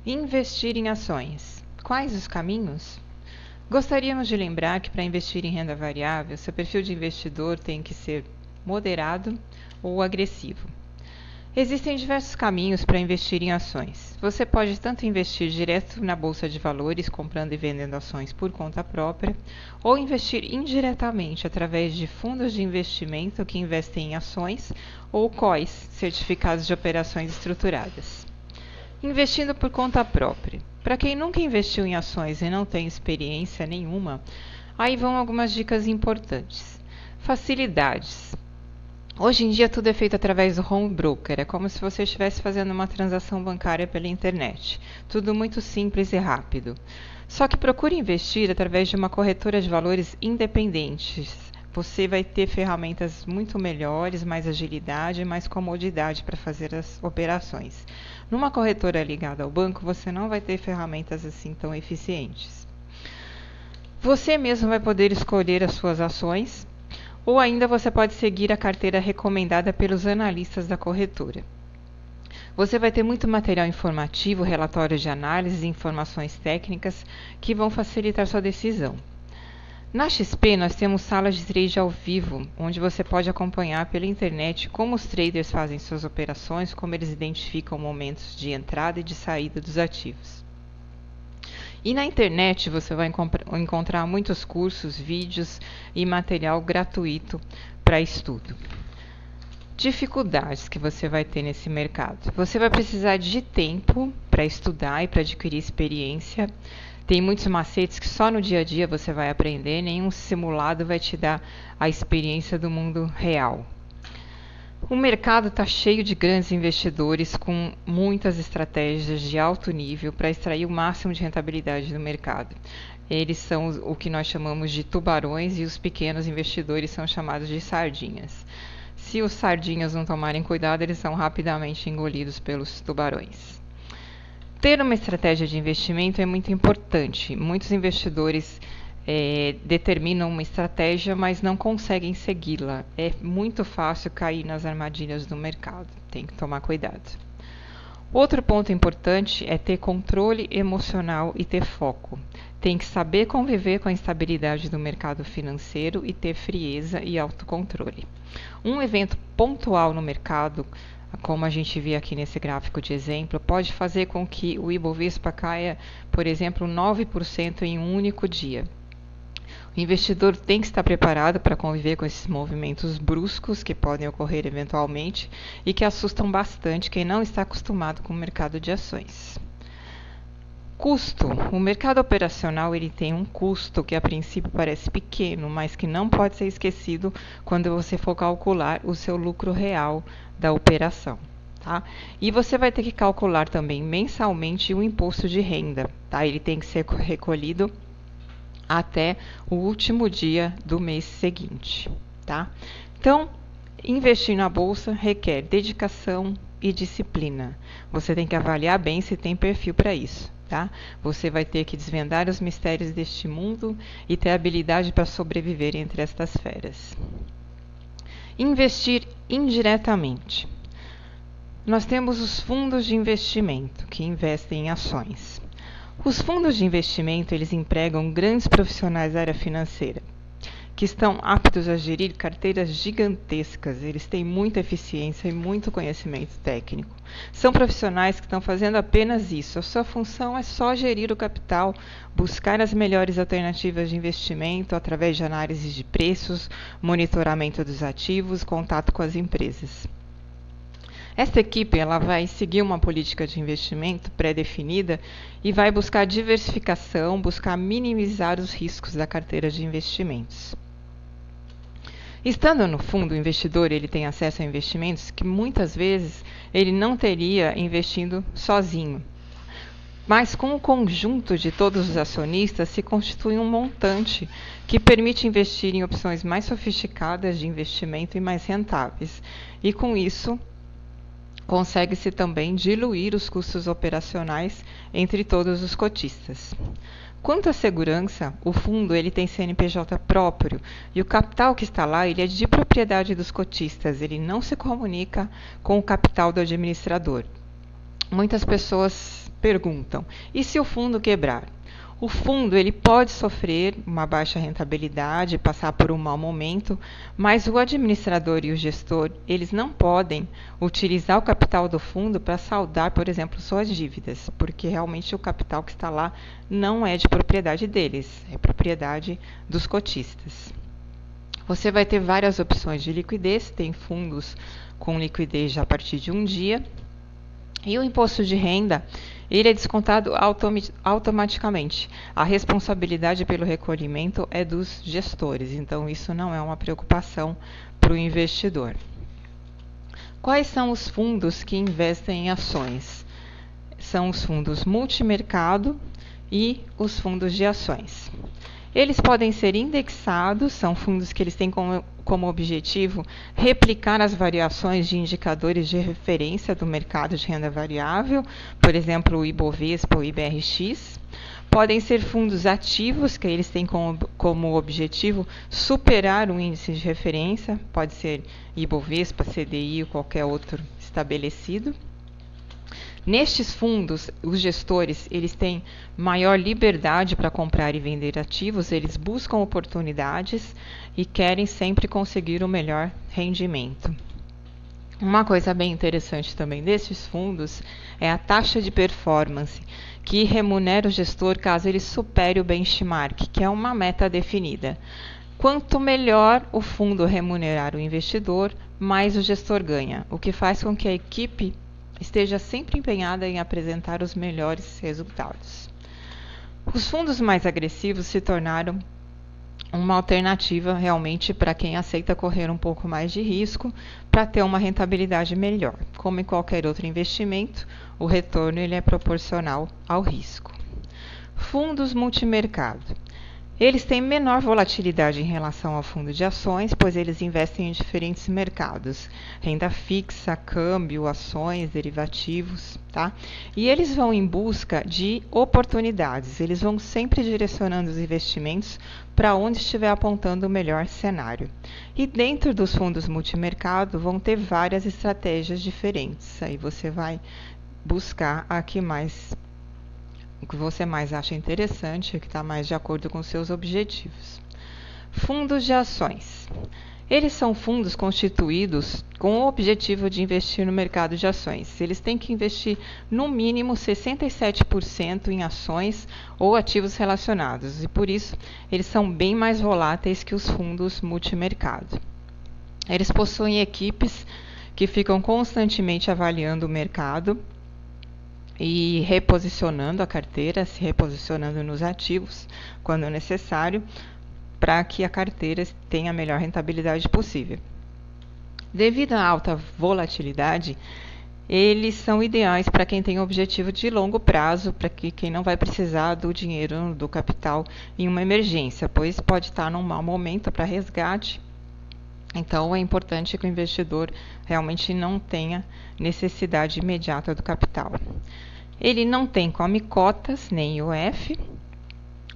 Investir em ações. Quais os caminhos? Gostaríamos de lembrar que para investir em renda variável, seu perfil de investidor tem que ser moderado ou agressivo. Existem diversos caminhos para investir em ações. Você pode tanto investir direto na bolsa de valores, comprando e vendendo ações por conta própria, ou investir indiretamente através de fundos de investimento que investem em ações ou COIs, certificados de operações estruturadas. Investindo por conta própria. Para quem nunca investiu em ações e não tem experiência nenhuma, aí vão algumas dicas importantes. Facilidades. Hoje em dia tudo é feito através do home broker, é como se você estivesse fazendo uma transação bancária pela internet. Tudo muito simples e rápido. Só que procure investir através de uma corretora de valores independentes. Você vai ter ferramentas muito melhores, mais agilidade e mais comodidade para fazer as operações. Numa corretora ligada ao banco, você não vai ter ferramentas assim tão eficientes. Você mesmo vai poder escolher as suas ações, ou ainda você pode seguir a carteira recomendada pelos analistas da corretora. Você vai ter muito material informativo, relatórios de análise e informações técnicas que vão facilitar sua decisão. Na XP, nós temos salas de trade ao vivo, onde você pode acompanhar pela internet como os traders fazem suas operações, como eles identificam momentos de entrada e de saída dos ativos. E na internet você vai encontrar muitos cursos, vídeos e material gratuito para estudo. Dificuldades que você vai ter nesse mercado. Você vai precisar de tempo para estudar e para adquirir experiência. Tem muitos macetes que só no dia a dia você vai aprender, nenhum simulado vai te dar a experiência do mundo real. O mercado está cheio de grandes investidores com muitas estratégias de alto nível para extrair o máximo de rentabilidade do mercado. Eles são o que nós chamamos de tubarões e os pequenos investidores são chamados de sardinhas. Se os sardinhas não tomarem cuidado, eles são rapidamente engolidos pelos tubarões. Ter uma estratégia de investimento é muito importante. Muitos investidores determinam uma estratégia, mas não conseguem segui-la. É muito fácil cair nas armadilhas do mercado. Tem que tomar cuidado. Outro ponto importante é ter controle emocional e ter foco. Tem que saber conviver com a instabilidade do mercado financeiro e ter frieza e autocontrole. Um evento pontual no mercado, como a gente vê aqui nesse gráfico de exemplo, pode fazer com que o Ibovespa caia, por exemplo, 9% em um único dia. O investidor tem que estar preparado para conviver com esses movimentos bruscos que podem ocorrer eventualmente e que assustam bastante quem não está acostumado com o mercado de ações. Custo. O mercado operacional ele tem um custo que a princípio parece pequeno, mas que não pode ser esquecido quando você for calcular o seu lucro real da operação. Tá? E você vai ter que calcular também mensalmente o imposto de renda. Tá? Ele tem que ser recolhido até o último dia do mês seguinte, tá? Então, investir na bolsa requer dedicação e disciplina. Você tem que avaliar bem se tem perfil para isso, tá? Você vai ter que desvendar os mistérios deste mundo e ter habilidade para sobreviver entre estas feras. Investir indiretamente. Nós temos os fundos de investimento que investem em ações. Os fundos de investimento, eles empregam grandes profissionais da área financeira, que estão aptos a gerir carteiras gigantescas. Eles têm muita eficiência e muito conhecimento técnico. São profissionais que estão fazendo apenas isso. A sua função é só gerir o capital, buscar as melhores alternativas de investimento através de análise de preços, monitoramento dos ativos, contato com as empresas. Esta equipe ela vai seguir uma política de investimento pré-definida e vai buscar diversificação, buscar minimizar os riscos da carteira de investimentos. Estando no fundo, o investidor ele tem acesso a investimentos que muitas vezes ele não teria investindo sozinho. Mas com o conjunto de todos os acionistas se constitui um montante que permite investir em opções mais sofisticadas de investimento e mais rentáveis. E com isso, consegue-se também diluir os custos operacionais entre todos os cotistas. Quanto à segurança, o fundo ele tem CNPJ próprio e o capital que está lá ele é de propriedade dos cotistas, ele não se comunica com o capital do administrador. Muitas pessoas perguntam: e se o fundo quebrar? O fundo ele pode sofrer uma baixa rentabilidade, passar por um mau momento, mas o administrador e o gestor, eles não podem utilizar o capital do fundo para saldar, por exemplo, suas dívidas, porque realmente o capital que está lá não é de propriedade deles, é propriedade dos cotistas. Você vai ter várias opções de liquidez, tem fundos com liquidez já a partir de um dia, e o imposto de renda, ele é descontado automaticamente. A responsabilidade pelo recolhimento é dos gestores, então isso não é uma preocupação para o investidor. Quais são os fundos que investem em ações? São os fundos multimercado e os fundos de ações. Eles podem ser indexados, são fundos que eles têm como objetivo replicar as variações de indicadores de referência do mercado de renda variável, por exemplo, o Ibovespa ou IBRX. Podem ser fundos ativos, que eles têm como objetivo superar um índice de referência, pode ser Ibovespa, CDI ou qualquer outro estabelecido. Nestes fundos, os gestores eles têm maior liberdade para comprar e vender ativos, eles buscam oportunidades e querem sempre conseguir o melhor rendimento. Uma coisa bem interessante também desses fundos é a taxa de performance, que remunera o gestor caso ele supere o benchmark, que é uma meta definida. Quanto melhor o fundo remunerar o investidor, mais o gestor ganha, o que faz com que a equipe esteja sempre empenhada em apresentar os melhores resultados. Os fundos mais agressivos se tornaram uma alternativa realmente para quem aceita correr um pouco mais de risco para ter uma rentabilidade melhor. Como em qualquer outro investimento, o retorno ele é proporcional ao risco. Fundos multimercado. Eles têm menor volatilidade em relação ao fundo de ações, pois eles investem em diferentes mercados, renda fixa, câmbio, ações, derivativos, tá? E eles vão em busca de oportunidades, eles vão sempre direcionando os investimentos para onde estiver apontando o melhor cenário. E dentro dos fundos multimercado vão ter várias estratégias diferentes, aí você vai buscar a que mais o que você mais acha interessante, o que está mais de acordo com seus objetivos. Fundos de ações. Eles são fundos constituídos com o objetivo de investir no mercado de ações. Eles têm que investir no mínimo 67% em ações ou ativos relacionados, e por isso eles são bem mais voláteis que os fundos multimercado. Eles possuem equipes que ficam constantemente avaliando o mercado e reposicionando a carteira, se reposicionando nos ativos quando necessário, para que a carteira tenha a melhor rentabilidade possível. Devido à alta volatilidade, eles são ideais para quem tem objetivo de longo prazo, para quem não vai precisar do dinheiro, do capital em uma emergência, pois pode estar num mau momento para resgate. Então, é importante que o investidor realmente não tenha necessidade imediata do capital. Ele não tem come-cotas nem IOF.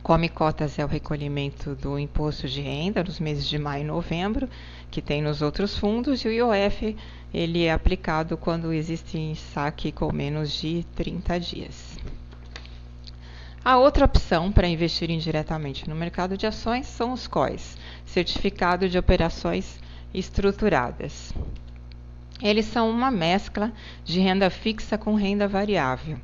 Come-cotas é o recolhimento do imposto de renda nos meses de maio e novembro, que tem nos outros fundos, e o IOF ele é aplicado quando existe saque com menos de 30 dias. A outra opção para investir indiretamente no mercado de ações são os COIs, Certificado de Operações Estruturadas. Eles são uma mescla de renda fixa com renda variável.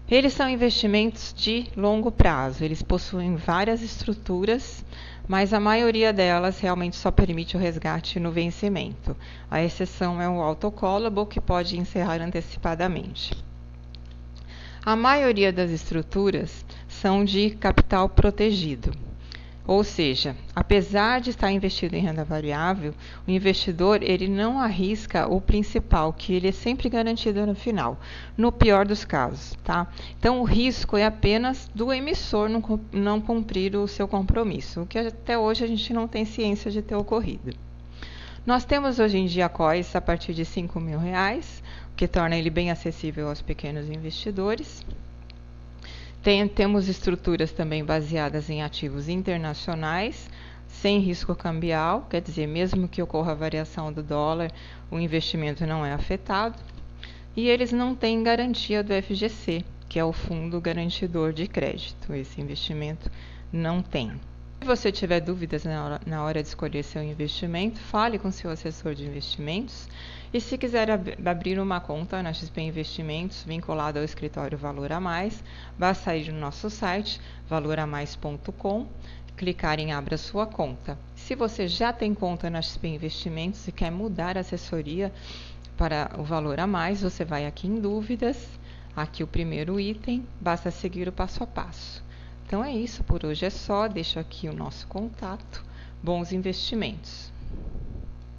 Eles são investimentos de longo prazo, eles possuem várias estruturas, mas a maioria delas realmente só permite o resgate no vencimento. A exceção é o autocallable, que pode encerrar antecipadamente. A maioria das estruturas são de capital protegido. Ou seja, apesar de estar investido em renda variável, o investidor ele não arrisca o principal, que ele é sempre garantido no final, no pior dos casos, tá? Então, o risco é apenas do emissor não cumprir o seu compromisso, o que até hoje a gente não tem ciência de ter ocorrido. Nós temos hoje em dia COIs a partir de R$5.000, o que torna ele bem acessível aos pequenos investidores. Temos estruturas também baseadas em ativos internacionais, sem risco cambial, quer dizer, mesmo que ocorra a variação do dólar, o investimento não é afetado. E eles não têm garantia do FGC, que é o fundo garantidor de crédito. Esse investimento não tem. Se você tiver dúvidas na hora de escolher seu investimento, fale com seu assessor de investimentos. E se quiser abrir uma conta na XP Investimentos vinculada ao escritório Valor a Mais, basta ir no nosso site valoramais.com, clicar em Abra sua conta. Se você já tem conta na XP Investimentos e quer mudar a assessoria para o Valor a Mais, você vai aqui em Dúvidas, aqui o primeiro item, basta seguir o passo a passo. Então é isso, por hoje é só, deixo aqui o nosso contato. Bons investimentos!